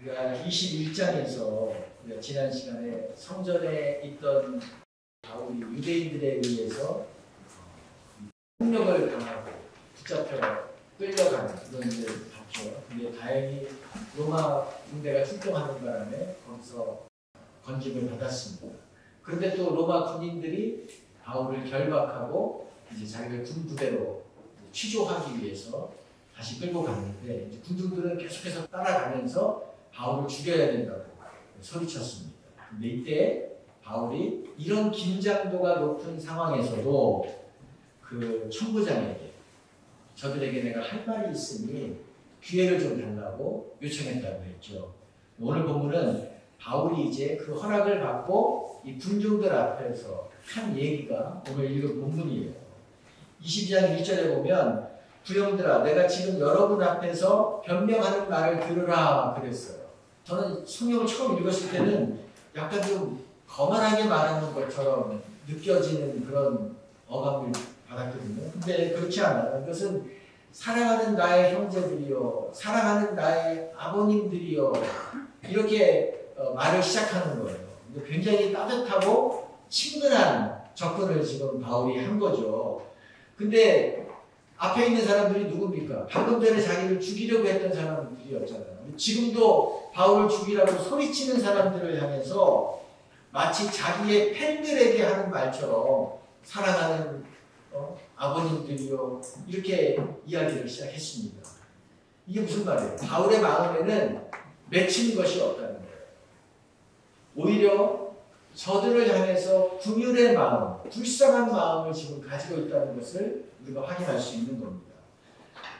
우리가 21장에서 우리가 지난 시간에 성전에 있던 바울이 유대인들에 의해서 폭력을 당하고 붙잡혀 끌려가는 그런 일을 봤죠. 근데 다행히 로마 군대가 출동하는 바람에 거기서 건짐을 받았습니다. 그런데 또 로마 군인들이 바울을 결박하고 이제 자기를 군 부대로 취조하기 위해서 다시 끌고 갔는데 이제 군중들은 계속해서 따라가면서 바울을 죽여야 된다고 소리쳤습니다. 근데 이때 바울이 이런 긴장도가 높은 상황에서도 그 천부장에게 저들에게 내가 할 말이 있으니 기회를 좀 달라고 요청했다고 했죠. 오늘 본문은 바울이 이제 그 허락을 받고 이 군중들 앞에서 한 얘기가 오늘 읽은 본문이에요. 22장 1절에 보면 부형들아 내가 지금 여러분 앞에서 변명하는 말을 들으라 그랬어요. 저는 성경을 처음 읽었을 때는 약간 좀 거만하게 말하는 것처럼 느껴지는 그런 어감을 받았거든요. 근데 그렇지 않아요. 그것은 사랑하는 나의 형제들이요, 사랑하는 나의 아버님들이요, 이렇게 말을 시작하는 거예요. 굉장히 따뜻하고 친근한 접근을 지금 바울이 한 거죠. 근데 앞에 있는 사람들이 누굽니까? 방금 전에 자기를 죽이려고 했던 사람들이었잖아요. 지금도 바울을 죽이라고 소리치는 사람들을 향해서 마치 자기의 팬들에게 하는 말처럼 사랑하는 아버님들이요 이렇게 이야기를 시작했습니다. 이게 무슨 말이에요? 바울의 마음에는 맺힌 것이 없다는 거예요. 오히려 저들을 향해서 긍휼의 마음, 불쌍한 마음을 지금 가지고 있다는 것을 우리가 확인할 수 있는 겁니다.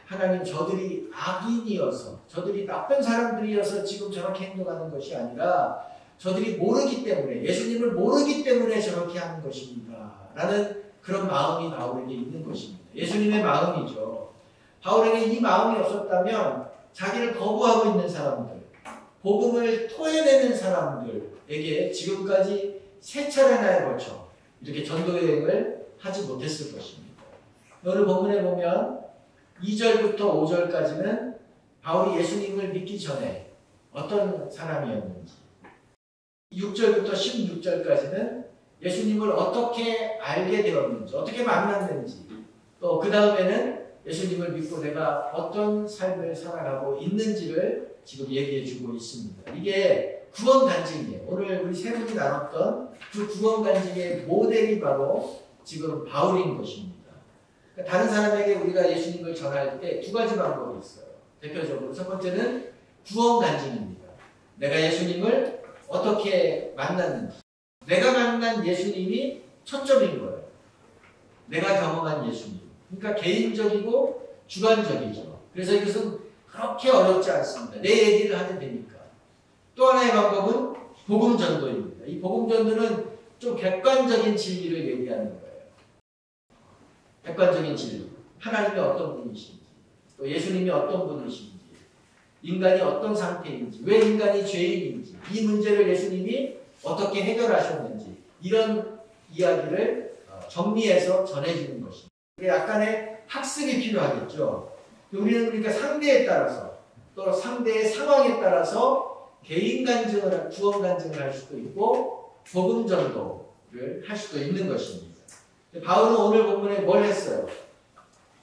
하나님 저들이 악인이어서 저들이 나쁜 사람들이어서 지금 저렇게 행동하는 것이 아니라 저들이 모르기 때문에 예수님을 모르기 때문에 저렇게 하는 것입니다. 라는 그런 마음이 바울에게 있는 것입니다. 예수님의 마음이죠. 바울에게 이 마음이 없었다면 자기를 거부하고 있는 사람들, 복음을 토해내는 사람들에게 지금까지 세 차례나 걸쳐 이렇게 전도여행을 하지 못했을 것입니다. 오늘 본문에 보면 2절부터 5절까지는 바울이 예수님을 믿기 전에 어떤 사람이었는지, 6절부터 16절까지는 예수님을 어떻게 알게 되었는지, 어떻게 만났는지, 또 그 다음에는 예수님을 믿고 내가 어떤 삶을 살아가고 있는지를 지금 얘기해주고 있습니다. 이게 구원간증이에요. 오늘 우리 세 분이 나눴던 그 구원간증의 모델이 바로 지금 바울인 것입니다. 그러니까 다른 사람에게 우리가 예수님을 전할 때 두 가지 방법이 있어요. 대표적으로 첫 번째는 구원간증입니다. 내가 예수님을 어떻게 만났는지, 내가 만난 예수님이 초점인 거예요. 내가 경험한 예수님. 그러니까 개인적이고 주관적이죠. 그래서 이것은 그렇게 어렵지 않습니다. 내 얘기를 하면 되니까. 또 하나의 방법은 복음 전도입니다. 이 복음 전도는 좀 객관적인 진리를 얘기하는 거예요. 객관적인 진리. 하나님이 어떤 분이신지, 또 예수님이 어떤 분이신지, 인간이 어떤 상태인지, 왜 인간이 죄인인지, 이 문제를 예수님이 어떻게 해결하셨는지, 이런 이야기를 정리해서 전해주는 것입니다. 약간의 학습이 필요하겠죠. 우리는 그러니까 상대에 따라서, 또 상대의 상황에 따라서 개인 간증을, 구원 간증을 할 수도 있고, 복음 전도를 할 수도 있는 것입니다. 바울은 오늘 본문에 뭘 했어요?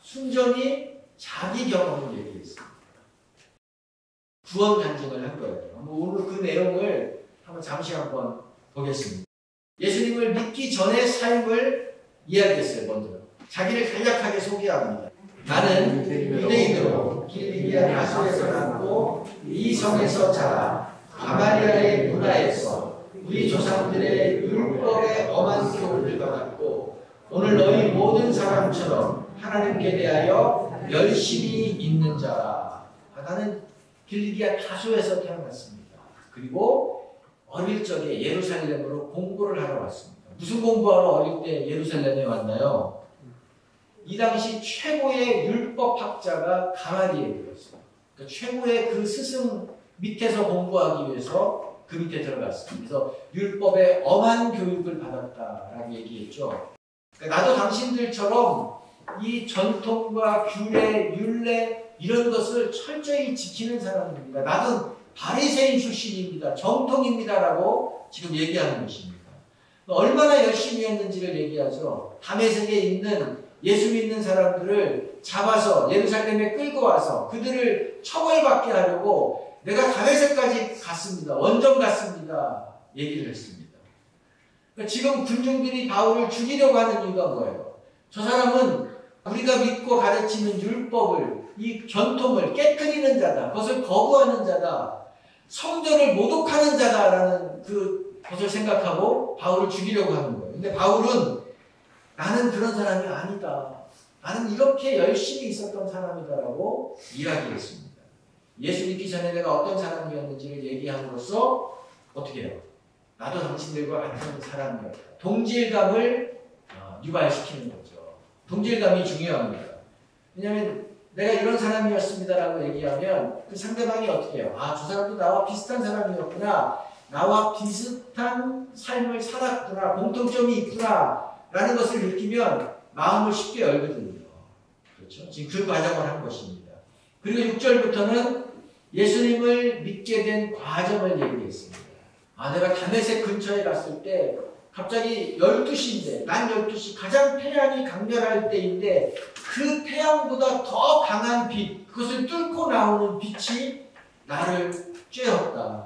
순전히 자기 경험을 얘기했습니다. 구원 간증을 한 거예요. 오늘 그 내용을 잠시 한번 보겠습니다. 예수님을 믿기 전의 삶을 이야기했어요. 먼저 자기를 간략하게 소개합니다. 나는 유대인으로 길리기아 다소에서 낳고 이 성에서 자라 가말리엘의 문화에서 우리 조상들의 율법의 엄한 교훈을 받았고 오늘 너희 모든 사람처럼 하나님께 대하여 열심히 있는 자라. 나는 길리기아 다소에서 태어났습니다. 그리고 어릴 적에 예루살렘으로 공부를 하러 왔습니다. 무슨 공부하러 어릴 때 예루살렘에 왔나요? 이 당시 최고의 율법학자가 가말리엘이었어요. 그러니까 최고의 그 스승 밑에서 공부하기 위해서 그 밑에 들어갔습니다. 그래서 율법의 엄한 교육을 받았다라고 얘기했죠. 그러니까 나도 당신들처럼 이 전통과 규례, 율례 이런 것을 철저히 지키는 사람입니다. 나도 바리새인 출신입니다. 정통입니다라고 지금 얘기하는 것입니다. 얼마나 열심히였는지를 얘기하죠. 다메섹에 있는 예수 믿는 사람들을 잡아서 예루살렘에 끌고 와서 그들을 처벌받게 하려고 내가 다메섹까지 갔습니다. 원정 갔습니다. 얘기를 했습니다. 그러니까 지금 군중들이 바울을 죽이려고 하는 이유가 뭐예요? 저 사람은 우리가 믿고 가르치는 율법을, 이 전통을 깨트리는 자다. 그것을 거부하는 자다. 성전을 모독하는 자다라는 그것을 생각하고 바울을 죽이려고 하는 거예요. 근데 바울은 나는 그런 사람이 아니다. 나는 이렇게 열심히 있었던 사람이다라고 이야기했습니다. 예수 믿기 전에 내가 어떤 사람이었는지를 얘기함으로써 어떻게 해요? 나도 당신들과 같은 사람이었다. 동질감을 유발시키는 거죠. 동질감이 중요합니다. 왜냐하면 내가 이런 사람이었습니다라고 얘기하면 그 상대방이 어떻게 해요? 아, 저 사람도 나와 비슷한 사람이었구나. 나와 비슷한 삶을 살았구나. 공통점이 있구나. 라는 것을 느끼면 마음을 쉽게 열거든요. 그렇죠? 지금 그 과정을 한 것입니다. 그리고 6절부터는 예수님을 믿게 된 과정을 얘기했습니다. 아, 내가 다메섹 근처에 갔을 때 갑자기 12시인데, 난 12시 가장 태양이 강렬할 때인데 그 태양보다 더 강한 빛, 그것을 뚫고 나오는 빛이 나를 쬐었다.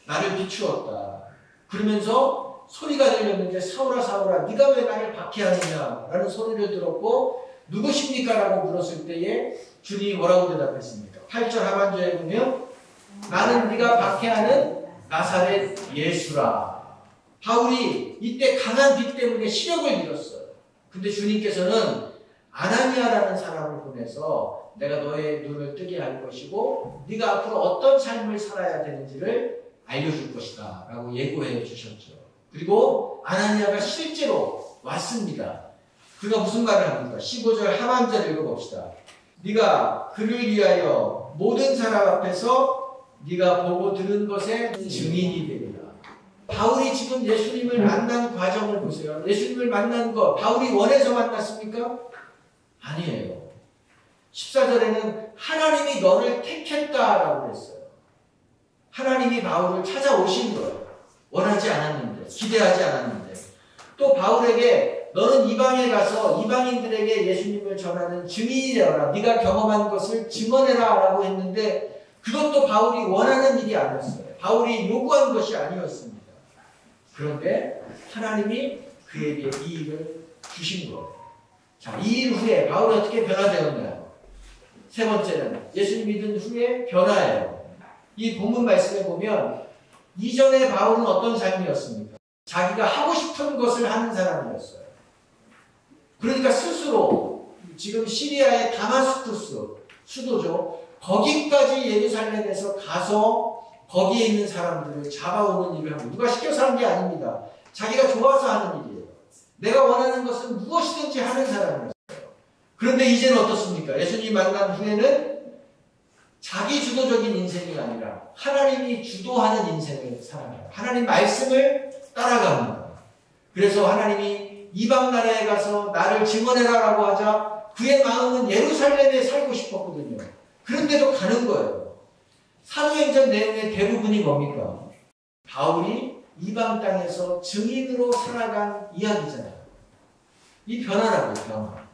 나를 비추었다. 그러면서 소리가 들렸는데 사울아 사울아 네가 왜 나를 박해하느냐 라는 소리를 들었고 누구십니까? 라고 물었을 때에 주님이 뭐라고 대답했습니까? 8절 하반절에 보면 나는 네가 박해하는 나사렛 예수라. 바울이 이때 강한 빛 때문에 시력을 잃었어요. 근데 주님께서는 아나니아라는 사람을 보내서 내가 너의 눈을 뜨게 할 것이고 네가 앞으로 어떤 삶을 살아야 되는지를 알려줄 것이다 라고 예고해 주셨죠. 그리고 아나니아가 실제로 왔습니다. 그가 무슨 말을 합니까? 15절 하반절 읽어봅시다. 네가 그를 위하여 모든 사람 앞에서 네가 보고 들은 것의 증인이 되리라. 바울이 지금 예수님을 만난 과정을 보세요. 예수님을 만난 것 바울이 원해서 만났습니까? 아니에요. 14절에는 하나님이 너를 택했다라고 했어요. 하나님이 바울을 찾아오신 거예요. 원하지 않았는데, 기대하지 않았는데. 또 바울에게 너는 이방에 가서 이방인들에게 예수님을 전하는 증인이 되어라. 네가 경험한 것을 증언해라 라고 했는데 그것도 바울이 원하는 일이 아니었어요. 바울이 요구한 것이 아니었습니다. 그런데 하나님이 그에게 이 일을 주신 거예요. 자, 이 일 후에 바울이 어떻게 변화되었나요? 세 번째는 예수님 믿은 후에 변화예요. 이 본문 말씀에 보면 이전에 바울은 어떤 삶이었습니까? 자기가 하고 싶은 것을 하는 사람이었어요. 그러니까 스스로 지금 시리아의 다마스쿠스 수도죠. 거기까지 예루살렘에서 가서 거기에 있는 사람들을 잡아오는 일을 하고 누가 시켜서 한 게 아닙니다. 자기가 좋아서 하는 일이에요. 내가 원하는 것은 무엇이든지 하는 사람이었어요. 그런데 이제는 어떻습니까? 예수님 만난 후에는 자기 주도적인 인생이 아니라 하나님이 주도하는 인생을 살아가요. 하나님 말씀을 따라갑니다. 그래서 하나님이 이방 나라에 가서 나를 증언해라라고 하자 그의 마음은 예루살렘에 살고 싶었거든요. 그런데도 가는 거예요. 사도행전 내용의 대부분이 뭡니까? 바울이 이방 땅에서 증인으로 살아간 이야기잖아요. 이 변화라고요, 변화.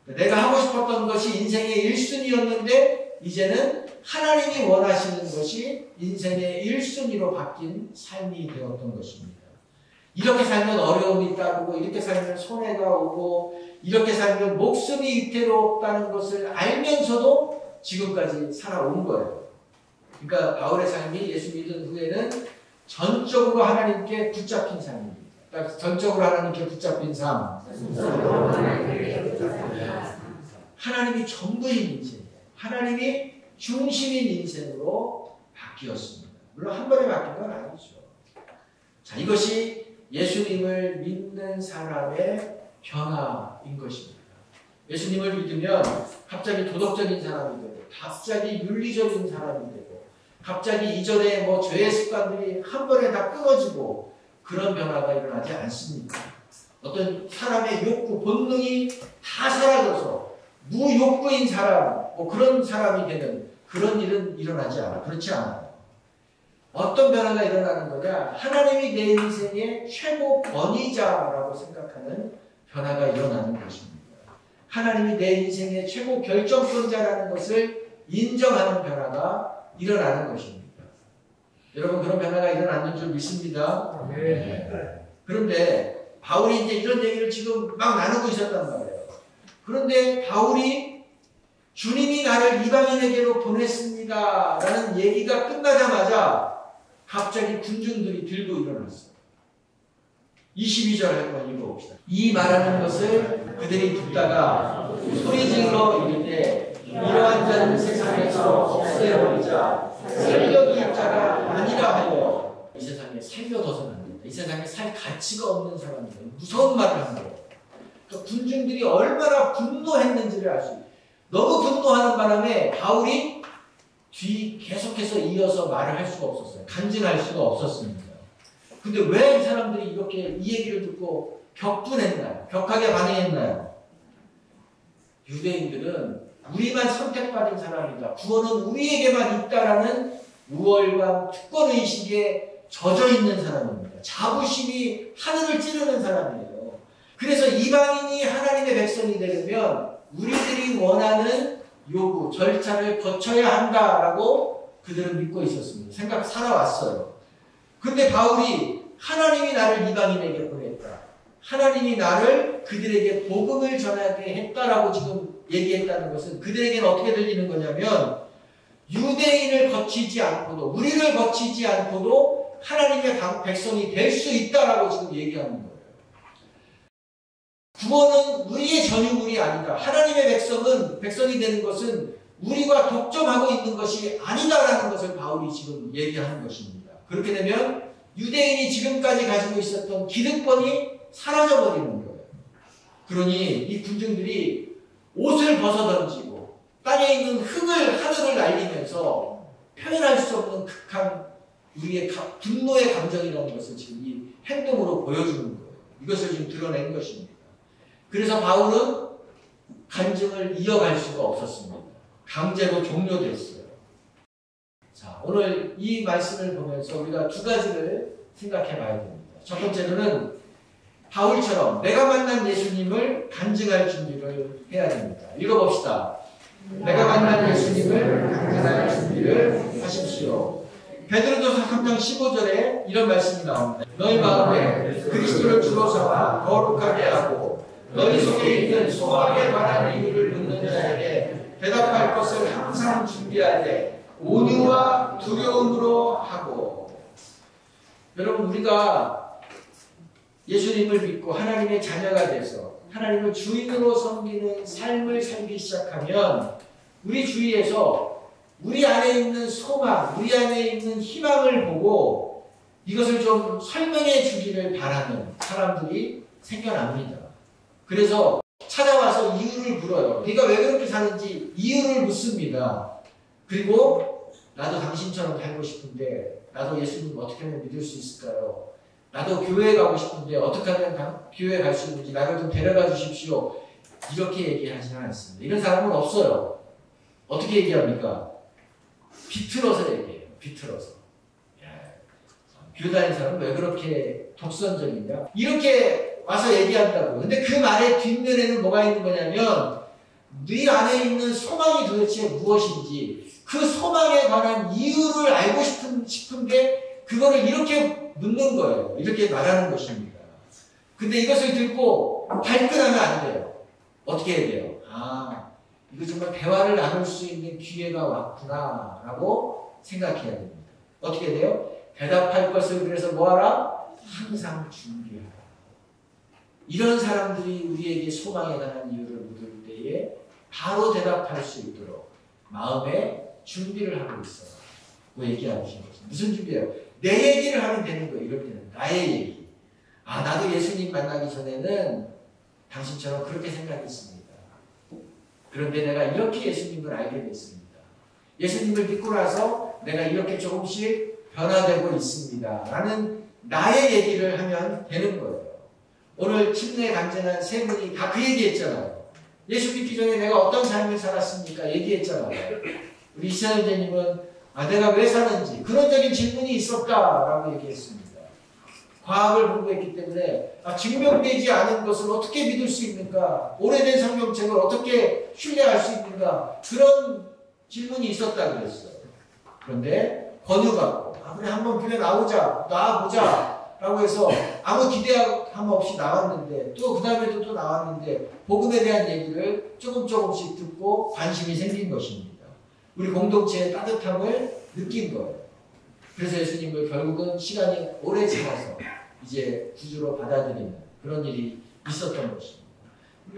내가 하고 싶었던 것이 인생의 1순위였는데 이제는 하나님이 원하시는 것이 인생의 1순위로 바뀐 삶이 되었던 것입니다. 이렇게 살면 어려움이 따르고 이렇게 살면 손해가 오고 이렇게 살면 목숨이 위태롭다는 것을 알면서도 지금까지 살아온 거예요. 그러니까 바울의 삶이 예수 믿은 후에는 전적으로 하나님께 붙잡힌 삶입니다. 그러니까 전적으로 하나님께 붙잡힌 삶. 하나님이 전부인 인생이에요. 하나님이 중심인 인생으로 바뀌었습니다. 물론 한 번에 바뀐 건 아니죠. 자, 이것이 예수님을 믿는 사람의 변화인 것입니다. 예수님을 믿으면 갑자기 도덕적인 사람이 되고 갑자기 윤리적인 사람이 되고 갑자기 이전에 죄의 습관들이 한 번에 다 끊어지고 그런 변화가 일어나지 않습니다. 어떤 사람의 욕구, 본능이 다 사라져서 무욕구인 사람, 그런 사람이 되는 그런 일은 일어나지 않아요. 그렇지 않아요. 어떤 변화가 일어나는 거냐? 하나님이 내 인생의 최고 권위자라고 생각하는 변화가 일어나는 것입니다. 하나님이 내 인생의 최고 결정권자라는 것을 인정하는 변화가 일어나는 것입니다. 여러분 그런 변화가 일어나는 줄 믿습니다. 네. 그런데 바울이 이제 이런 얘기를 지금 막 나누고 있었단 말이에요. 그런데 바울이 주님이 나를 이방인에게로 보냈습니다 라는 얘기가 끝나자마자 갑자기 군중들이 들고 일어났어요. 22절 한번 읽어봅시다. 이 말하는 것을 그들이 듣다가 소리질러 이르되 이러한 자는 세상에서 없애버리자 살려둘 자가 아니라 하여. 이 세상에 살려둬서는 안 된다. 이 세상에 살 가치가 없는 사람이다. 무서운 말을 한 거예요. 그러니까 군중들이 얼마나 분노했는지를 알 수 있어요. 너무 분노하는 바람에 바울이 계속해서 이어서 말을 할 수가 없었어요. 간증할 수가 없었습니다. 근데 왜 이 사람들이 이렇게 이 얘기를 듣고 격분했나요? 격하게 반응했나요? 유대인들은 우리만 선택받은 사람이다. 구원은 우리에게만 있다라는 우월감, 특권의식에 젖어있는 사람입니다. 자부심이 하늘을 찌르는 사람이에요. 그래서 이방인이 하나님의 백성이 되려면 우리들이 원하는 요구, 절차를 거쳐야 한다라고 그들은 믿고 있었습니다. 살아왔어요. 근데 바울이 하나님이 나를 이방인에게 보냈다. 하나님이 나를 그들에게 복음을 전하게 했다라고 지금 얘기했다는 것은 그들에게는 어떻게 들리는 거냐면 유대인을 거치지 않고도 우리를 거치지 않고도 하나님의 백성이 될 수 있다라고 지금 얘기하는 거예요. 구원은 우리의 전유물이 아니다. 하나님의 백성이 되는 것은 우리가 독점하고 있는 것이 아니다라는 것을 바울이 지금 얘기하는 것입니다. 그렇게 되면 유대인이 지금까지 가지고 있었던 기득권이 사라져버리는 거예요. 그러니 이 군중들이 옷을 벗어던지고 땅에 있는 흙을 하늘을 날리면서 표현할 수 없는 극한 우리의 분노의 감정이라는 것을 지금 이 행동으로 보여주는 거예요. 이것을 지금 드러낸 것입니다. 그래서 바울은 간증을 이어갈 수가 없었습니다. 강제로 종료됐어요. 자, 오늘 이 말씀을 보면서 우리가 두 가지를 생각해 봐야 됩니다. 첫 번째로는 바울처럼 내가 만난 예수님을 간증할 준비를 해야 됩니다. 읽어봅시다. 내가 만난 예수님을 간증할 준비를 하십시오. 베드로전서 3장 15절에 이런 말씀이 나옵니다. 너희 마음에 그리스도를 주로 삼아 거룩하게 하고 너희 속에 있는 소망에 관한 이유를 묻는 자에게 대답할 것을 항상 준비하되 온유와 두려움으로 하고. 여러분 우리가 예수님을 믿고 하나님의 자녀가 돼서 하나님을 주인으로 섬기는 삶을 살기 시작하면 우리 주위에서 우리 안에 있는 소망, 우리 안에 있는 희망을 보고 이것을 좀 설명해 주기를 바라는 사람들이 생겨납니다. 그래서 찾아와서 이유를 물어요. 네가 왜 그렇게 사는지 이유를 묻습니다. 그리고 나도 당신처럼 살고 싶은데 나도 예수님 어떻게 하면 믿을 수 있을까요? 나도 교회에 가고 싶은데 어떻게 하면 교회에 갈 수 있는지 나를 좀 데려가 주십시오. 이렇게 얘기하지는 않습니다. 이런 사람은 없어요. 어떻게 얘기합니까? 비틀어서 얘기해요. 비틀어서. 교회 다니는 사람은 왜 그렇게 독선적이냐? 이렇게 와서 얘기한다고. 근데 그 말의 뒷면에는 뭐가 있는 거냐면 네 안에 있는 소망이 도대체 무엇인지 그 소망에 관한 이유를 알고 싶은데 그거를 이렇게 묻는 거예요. 이렇게 말하는 것입니다. 근데 이것을 듣고 발끈하면 안 돼요. 어떻게 해야 돼요? 아, 이거 정말 대화를 나눌 수 있는 기회가 왔구나 라고 생각해야 됩니다. 어떻게 돼요? 대답할 것을 그래서 뭐하라? 항상 준비하라. 이런 사람들이 우리에게 소망에 관한 이유를 묻을 때에 바로 대답할 수 있도록 마음에 준비를 하고 있어라 고 얘기하고 싶은 거죠. 무슨 준비예요? 내 얘기를 하면 되는 거예요. 이럴 때는 나의 얘기. 아, 나도 예수님 만나기 전에는 당신처럼 그렇게 생각했습니다. 그런데 내가 이렇게 예수님을 알게 됐습니다. 예수님을 믿고 나서 내가 이렇게 조금씩 변화되고 있습니다. 라는 나의 얘기를 하면 되는 거예요. 오늘 침례 간증한 세 분이 다 그 얘기했잖아요. 예수 믿기 전에 내가 어떤 삶을 살았습니까? 얘기했잖아요. 우리 이찬 선생님은 내가 왜 사는지 근원적인 질문이 있었다라고 얘기했습니다. 과학을 공부했기 때문에 증명되지 않은 것을 어떻게 믿을 수 있는가, 오래된 성경책을 어떻게 신뢰할 수 있는가, 그런 질문이 있었다 그랬어요. 그런데 권유받고 그래 한번 교회 나와보자 라고 해서 아무 기대함 없이 나왔는데 또 그 다음에도 또 나왔는데 복음에 대한 얘기를 조금씩 듣고 관심이 생긴 것입니다. 우리 공동체의 따뜻함을 느낀 거예요. 그래서 예수님을 결국은 시간이 오래 지나서 이제 구주로 받아들이는 그런 일이 있었던 것입니다.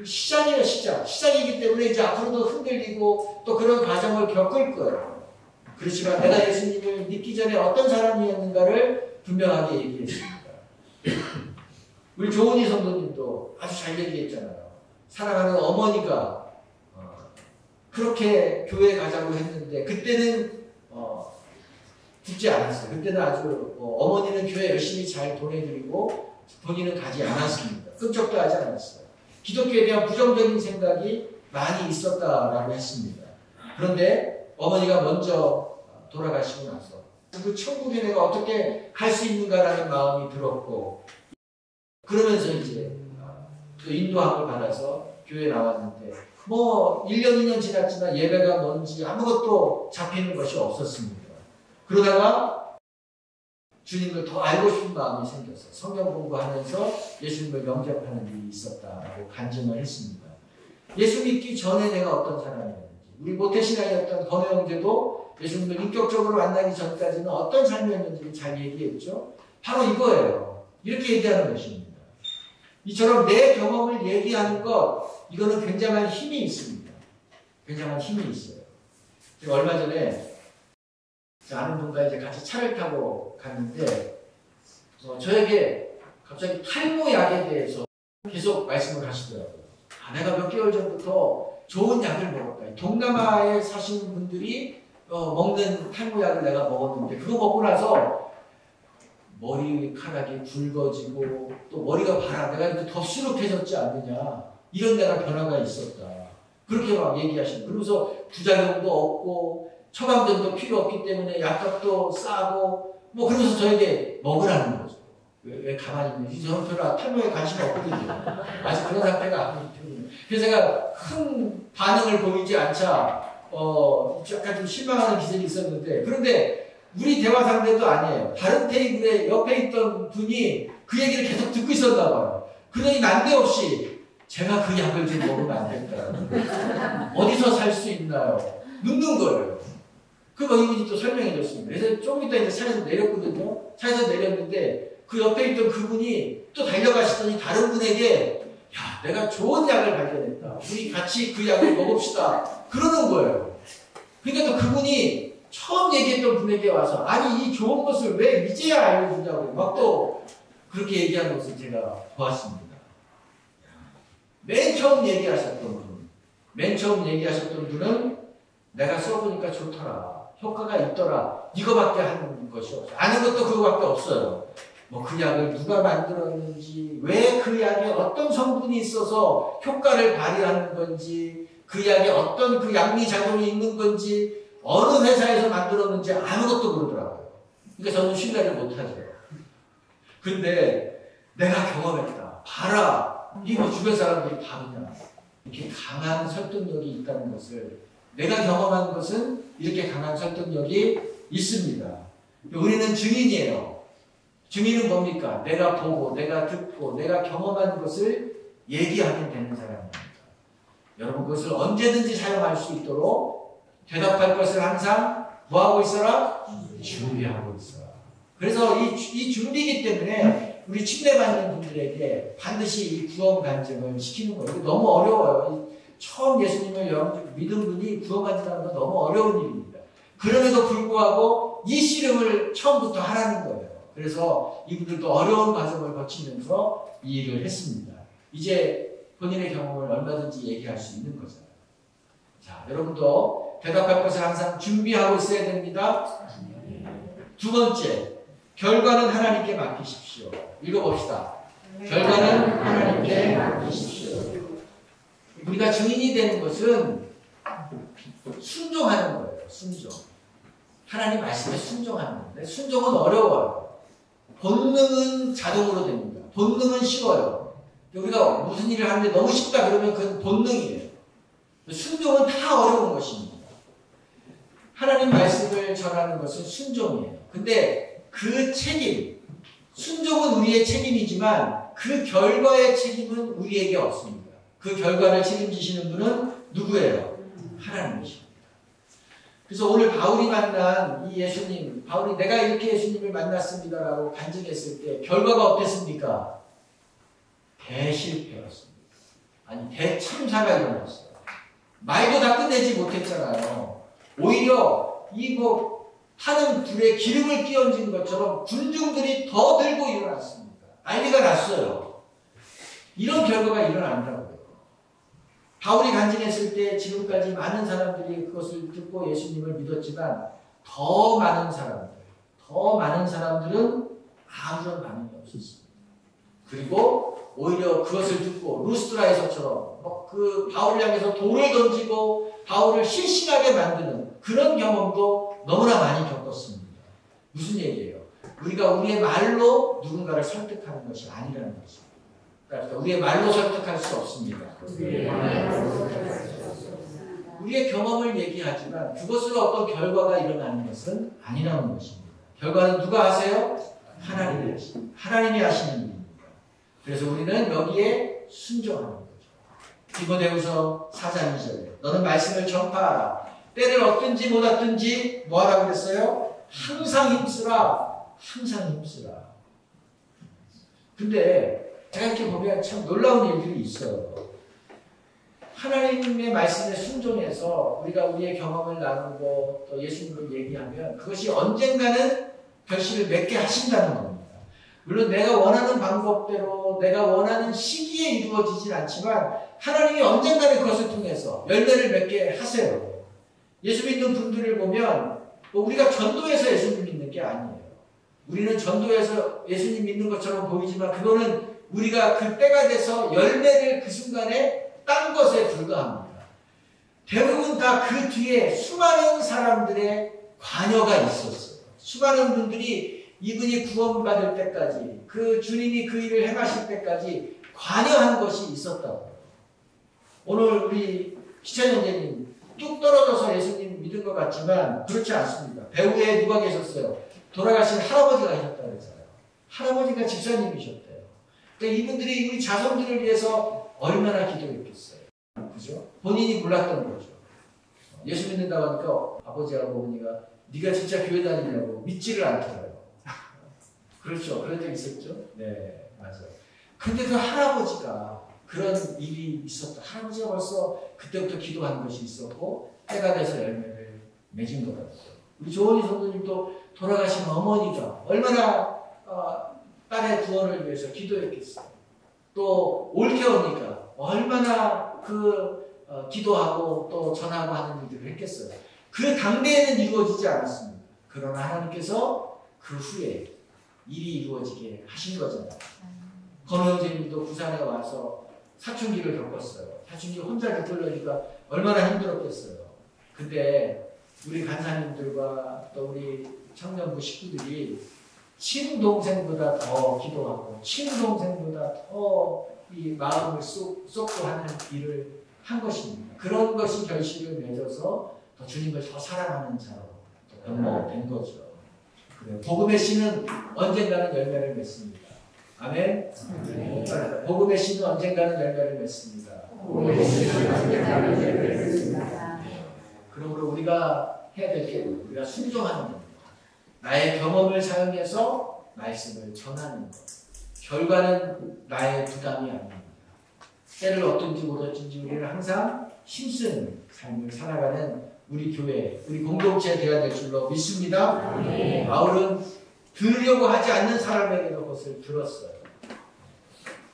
시작이에요, 시작이기 때문에 이제 앞으로도 흔들리고 또 그런 과정을 겪을 거예요. 그렇지만 내가 예수님을 믿기 전에 어떤 사람이었는가를 분명하게 얘기했습니다. 우리 조은희 성도님도 아주 잘 얘기했잖아요. 사랑하는 어머니가 그렇게 교회 가자고 했는데 그때는 듣지 않았어요. 그때는 아주 어머니는 교회 열심히 잘 보내드리고 본인은 가지 않았습니다. 끔찍도 하지 않았어요. 기독교에 대한 부정적인 생각이 많이 있었다라고 했습니다. 그런데 어머니가 먼저 돌아가시고 나서 그 천국에 내가 어떻게 갈 수 있는가라는 마음이 들었고 그러면서 이제 그 인도함을 받아서 교회에 나왔는데 1년 2년 지났지만 예배가 뭔지 아무것도 잡히는 것이 없었습니다. 그러다가 주님을 더 알고 싶은 마음이 생겨서 성경 공부하면서 예수님을 영접하는 일이 있었다라고 간증을 했습니다. 예수 믿기 전에 내가 어떤 사람이었는지, 우리 모태신앙이었던 건우 형제도 예수님을 인격적으로 만나기 전까지는 어떤 삶이었는지를 잘 얘기했죠. 바로 이거예요. 이렇게 얘기하는 것입니다. 이처럼 내 경험을 얘기하는 것, 이거는 굉장한 힘이 있습니다. 굉장한 힘이 있어요. 제가 얼마 전에 아는 분과 이제 같이 차를 타고 갔는데 저에게 갑자기 탈모약에 대해서 계속 말씀을 하시더라고요. 내가 몇 개월 전부터 좋은 약을 먹었다. 동남아에 사시는 분들이 먹는 탈모약을 내가 먹었는데 그거 먹고 나서 머리카락이 굵어지고 또 머리가 바라. 내가 이렇게 더 수룩해졌지 않느냐. 이런 내가 변화가 있었다. 그렇게 막 얘기하시는. 그러면서 부작용도 없고 처방전도 필요 없기 때문에 약값도 싸고 그러면서 저에게 먹으라는 거죠. 왜 가만히 있는지. 저는 별로 탈모에 관심이 없거든요. 아직 그런 상태가 아니기 때문에. 그래서 제가 큰 반응을 보이지 않자 약간 좀 실망하는 기색이 있었는데 그런데 우리 대화 상대도 아니에요. 다른 테이블에 옆에 있던 분이 그 얘기를 계속 듣고 있었나 봐요. 그러니 난데없이 제가 그 약을 좀 먹으면 안 될까요? 어디서 살 수 있나요? 묻는 거예요. 그럼 이분이 또 설명해 줬습니다. 그래서 조금 이따 이제 차에서 내렸거든요. 차에서 내렸는데 그 옆에 있던 그분이 또 달려가시더니 다른 분에게 야, 내가 좋은 약을 발견했다. 우리 같이 그 약을 먹읍시다. 그러는 거예요. 그러니까 또 그분이 처음 얘기했던 분에게 와서 아니 이 좋은 것을 왜 이제야 알려주냐고 막 또 그렇게 얘기한 것을 제가 보았습니다. 맨 처음 얘기하셨던 분은 내가 써보니까 좋더라. 효과가 있더라. 이거밖에 하는 것이 없어요. 아는 것도 그거밖에 없어요. 그 약을 누가 만들었는지, 왜 그 약에 어떤 성분이 있어서 효과를 발휘하는 건지, 그 약에 어떤 그 양리작용이 있는 건지, 어느 회사에서 만들었는지 아무것도 모르더라고요. 그러니까 저는 신뢰를 못하죠. 근데 내가 경험했다. 봐라. 이거 주변 사람들이 다르냐. 이렇게 강한 설득력이 있다는 것을 내가 경험한 것은 이렇게 강한 설득력이 있습니다. 우리는 증인이에요. 증인은 뭡니까? 내가 보고, 내가 듣고, 내가 경험한 것을 얘기하면 되는 사람입니다. 여러분 그것을 언제든지 사용할 수 있도록 대답할 것을 항상 뭐하고 있어라? 준비하고 있어라. 그래서 이 준비이기 때문에 우리 침례받는 분들에게 반드시 이 구원 간증을 시키는 거예요. 너무 어려워요. 처음 예수님을 믿은 분이 구원 간증하는 건 너무 어려운 일입니다. 그럼에도 불구하고 이 씨름을 처음부터 하라는 거예요. 그래서 이분들도 어려운 과정을 거치면서 이 일을 했습니다. 이제 본인의 경험을 얼마든지 얘기할 수 있는 거잖아요. 자, 여러분도 대답할 것을 항상 준비하고 있어야 됩니다. 두 번째, 결과는 하나님께 맡기십시오. 읽어봅시다. 결과는 하나님께 맡기십시오. 우리가 증인이 되는 것은 순종하는 거예요. 순종. 하나님 말씀에 순종하는 건데 순종은 어려워요. 본능은 자동으로 됩니다. 본능은 쉬워요. 우리가 무슨 일을 하는데 너무 쉽다 그러면 그건 본능이에요. 순종은 다 어려운 것입니다. 하나님 말씀을 전하는 것은 순종이에요. 근데 그 책임, 순종은 우리의 책임이지만 그 결과의 책임은 우리에게 없습니다. 그 결과를 책임지시는 분은 누구예요? 하나님이십니다. 그래서 오늘 바울이 만난 이 예수님, 바울이 내가 이렇게 예수님을 만났습니다라고 간증했을 때 결과가 어땠습니까? 대실패였습니다. 아니 대참사가 일어났어요. 말도 다 끝내지 못했잖아요. 오히려 이 타는 불에 기름을 끼얹은 것처럼 군중들이 더 들고 일어났습니다. 난리가 났어요. 이런 결과가 일어난다고요. 바울이 간증했을 때 지금까지 많은 사람들이 그것을 듣고 예수님을 믿었지만 더 많은 사람들은 아무런 반응이 없었습니다. 그리고 오히려 그것을 듣고 루스드라에서처럼 그 바울을 향해서 돌을 던지고 바울을 실신하게 만드는 그런 경험도 너무나 많이 겪었습니다. 무슨 얘기예요? 우리가 우리의 말로 누군가를 설득하는 것이 아니라는 것입니다. 그러니까 우리의 말로 설득할 수 없습니다. 우리의 경험을 얘기하지만 그것으로 어떤 결과가 일어나는 것은 아니라는 것입니다. 결과는 누가 하세요? 하나님이 하시는 일입니다. 그래서 우리는 여기에 순종하는 거죠. 디모데후서 4장 2절에 너는 말씀을 전파하라. 때를 얻든지 못 얻든지 뭐하라고 그랬어요? 항상 힘쓰라. 항상 힘쓰라. 근데 제가 이렇게 보면 참 놀라운 일들이 있어요. 하나님의 말씀에 순종해서 우리가 우리의 경험을 나누고 또 예수님을 얘기하면 그것이 언젠가는 결실을 맺게 하신다는 겁니다. 물론 내가 원하는 방법대로 내가 원하는 시기에 이루어지진 않지만 하나님이 언젠가는 그것을 통해서 열매를 맺게 하세요. 예수 믿는 분들을 보면 우리가 전도해서 예수님 믿는 게 아니에요. 우리는 전도해서 예수님 믿는 것처럼 보이지만 그거는 우리가 그 때가 돼서 열매를 그 순간에 딴 것에 불과합니다. 대부분 다 그 뒤에 수많은 사람들의 관여가 있었어요. 수많은 분들이 이분이 구원받을 때까지 그 주님이 그 일을 행하실 때까지 관여한 것이 있었다고요. 오늘 우리 희찬 형제님 뚝 떨어져서 예수님 믿은 것 같지만 그렇지 않습니다. 배후에 누가 계셨어요? 돌아가신 할아버지가 계셨다고 그랬잖아요. 할아버지가 집사님이셨대요. 그러니까 이분들이 우리 자손들을 위해서 얼마나 기도했겠어요. 그죠? 본인이 몰랐던 거죠. 예수 믿는다고 하니까 아버지하고 어머니가 네가 진짜 교회 다니냐고 믿지를 않더라고요. 그렇죠. 그런 적 있었죠? 네, 맞아요. 근데 그 할아버지가 그런 일이 있었다. 할아버지가 벌써 그때부터 기도한 것이 있었고 때가 돼서 열매를 맺은 것 같아요. 우리 조원희 성도님도 돌아가신 어머니가 얼마나 딸의 구원을 위해서 기도했겠어요. 또 올케언니가 얼마나 기도하고 또 전하고 하는 일들을 했겠어요. 그 당대에는 이루어지지 않았습니다. 그러나 하나님께서 그 후에 일이 이루어지게 하신 거잖아요. 건우 형제님도 부산에 와서 사춘기를 겪었어요. 사춘기 혼자 겪으려니까 얼마나 힘들었겠어요. 근데 우리 간사님들과 또 우리 청년부 식구들이 친동생보다 더 기도하고 친동생보다 더 이 마음을 쏟고 하는 일을 한 것입니다. 그런 것이 결실을 맺어서 더 주님을 더 사랑하는 자로 변모된 거죠. 그래, 복음의 씨는 언젠가는 열매를 맺습니다. 아멘. 복음의 씨는 언젠가는 열매를 맺습니다. 그러므로 우리가 해야 될 게 우리가 순종하는 겁니다. 나의 경험을 사용해서 말씀을 전하는 것. 결과는 나의 부담이 아닙니다. 때를 얻든지 못 얻든지 우리는 항상 힘쓰는 삶을 살아가는 우리 교회, 우리 공동체 되어야 될 줄로 믿습니다. 네. 바울은 들으려고 하지 않는 사람에게도 그것을 들었어요.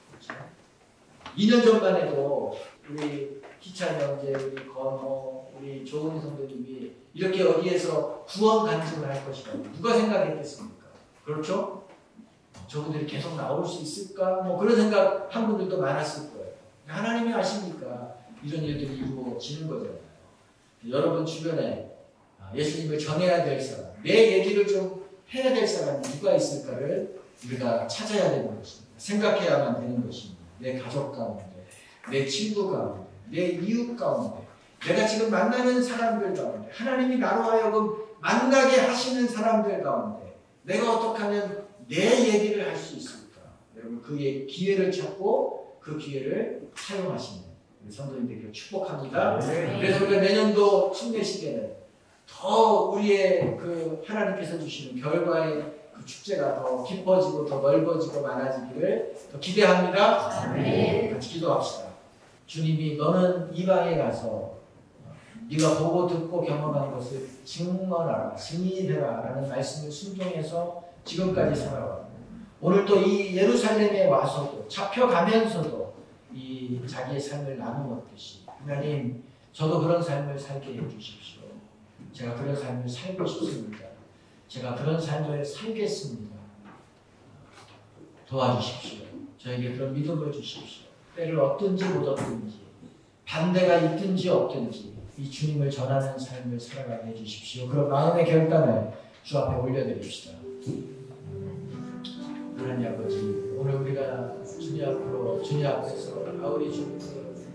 그렇죠? 2년 전만 해도 우리 희찬 형제, 우리 건호, 우리 조은희 성도님이 이렇게 어디에서 구원 간증을 할 것이라고 누가 생각했겠습니까? 그렇죠? 저분들이 계속 나올 수 있을까? 뭐 그런 생각 한 분들도 많았을 거예요. 하나님이 아시니까 이런 일들이 이루어지는 거잖아요. 여러분 주변에 예수님을 전해야 될 사람, 내 얘기를 좀 해야 될 사람이 누가 있을까를 우리가 찾아야 되는 것입니다. 생각해야만 되는 것입니다. 내 가족 가운데, 내 친구 가운데, 내 이웃 가운데, 내가 지금 만나는 사람들 가운데, 하나님이 나로 하여금 만나게 하시는 사람들 가운데 내가 어떻게 하면 내 얘기를 할 수 있을까? 여러분 그 기회를 찾고 그 기회를 사용하시는 우리 성도님들께 축복합니다. 그래서 우리가 내년도 침례식에는 더 우리의 그 하나님께서 주시는 결과의 그 축제가 더 깊어지고 더 넓어지고 많아지기를 더 기대합니다. 같이 기도합시다. 주님이 너는 이방에 가서 네가 보고 듣고 경험한 것을 증언하라, 증인해라 라는 말씀을 순종해서 지금까지 살아왔고 오늘도 이 예루살렘에 와서도 잡혀가면서도 이 자기의 삶을 나누었듯이 하나님 저도 그런 삶을 살게 해주십시오. 제가 그런 삶을 살고 싶습니다. 제가 그런 삶을 살겠습니다. 도와주십시오. 저에게 그런 믿음을 주십시오. 때를 얻든지 못 얻든지 반대가 있든지 없든지 이 주님을 전하는 삶을 살아가게 해주십시오. 그런 마음의 결단을 주 앞에 올려드립시다. 하나님 아버지, 오늘 우리가 주님 앞에서 바울이 주님의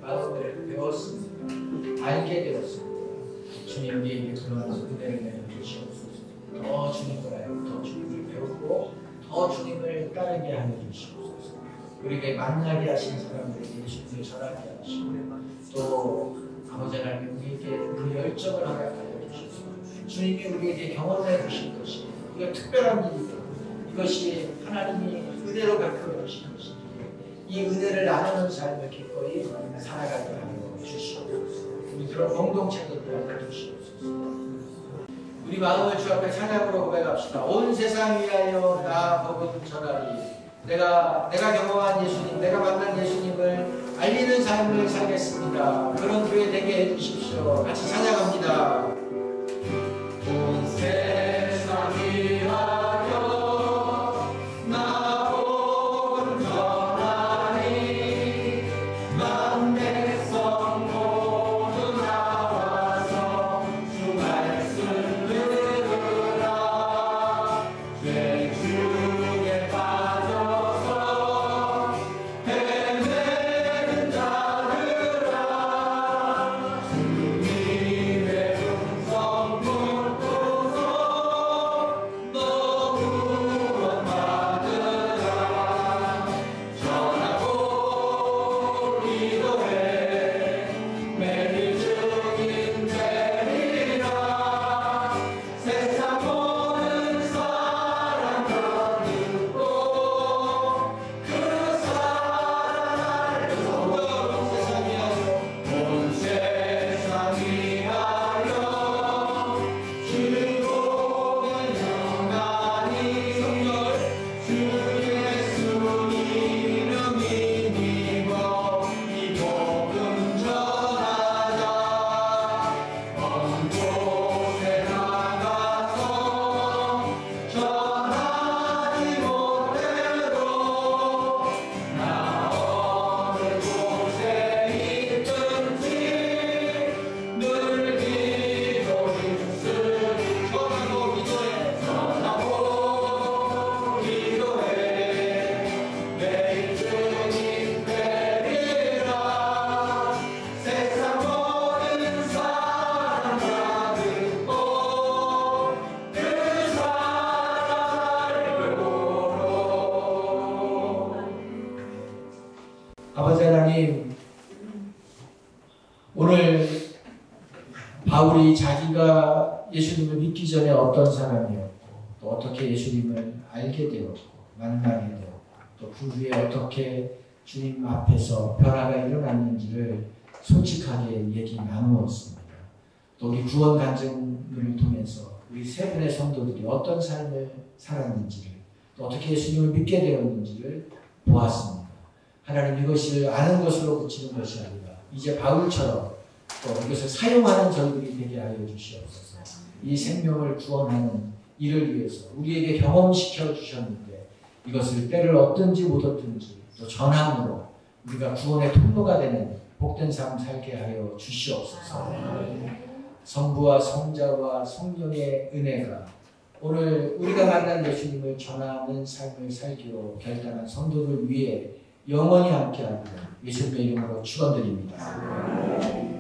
마음을 배웠습니다. 알게 되었습니다. 주님 우리에게 그런 은혜를 내려주시옵소서. 더 주님을 알고 더 주님을 배우고 더 주님을 따르게 하여 주시옵소서. 우리에게 만나게 하신 사람들에게 주님을 전하게 하시고 또 아버지 하나님 우리에게 그 열정을 허락하여 주시옵소서. 주님이 우리에게 경험해 주신 것이 이거 특별한 일이고 이것이 하나님이 은혜로 베풀어 주신 것이기 이 은혜를 나누는 삶을 기꺼이 살아가게 하여 주시옵소서. 우리 그런 공동체들을 하여 주시옵소서. 우리 마음을 주 앞에 찬양으로 고백합시다. 온 세상 위하여 나 복음 전하리. 내가 경험한 예수님, 내가 만난 예수님을 알리는 삶을 살겠습니다. 그런 교회 되게 해주십시오. 같이 찬양합니다. 온 세상 위하여 아버지 하나님, 오늘 바울이 자기가 예수님을 믿기 전에 어떤 사람이었고 또 어떻게 예수님을 알게 되었고 만나게 되었고 또 그 후에 어떻게 주님 앞에서 변화가 일어났는지를 솔직하게 얘기 나누었습니다. 또 우리 구원 간증을 통해서 우리 세 분의 성도들이 어떤 삶을 살았는지를 또 어떻게 예수님을 믿게 되었는지를 보았습니다. 하나님 이것을 아는 것으로 그치는 것이 아니라 이제 바울처럼 또 이것을 사용하는 저희들이 되게 하여 주시옵소서. 이 생명을 구원하는 일을 위해서 우리에게 경험시켜 주셨는데 이것을 때를 얻든지 못 얻든지 또 전함으로 우리가 구원의 통로가 되는 복된 삶 살게 하여 주시옵소서. 성부와 성자와 성령의 은혜가 오늘 우리가 만난 예수님을 전하는 삶을 살기로 결단한 성도들 위해 영원히 함께하기를 예수님의 이름으로 축원드립니다.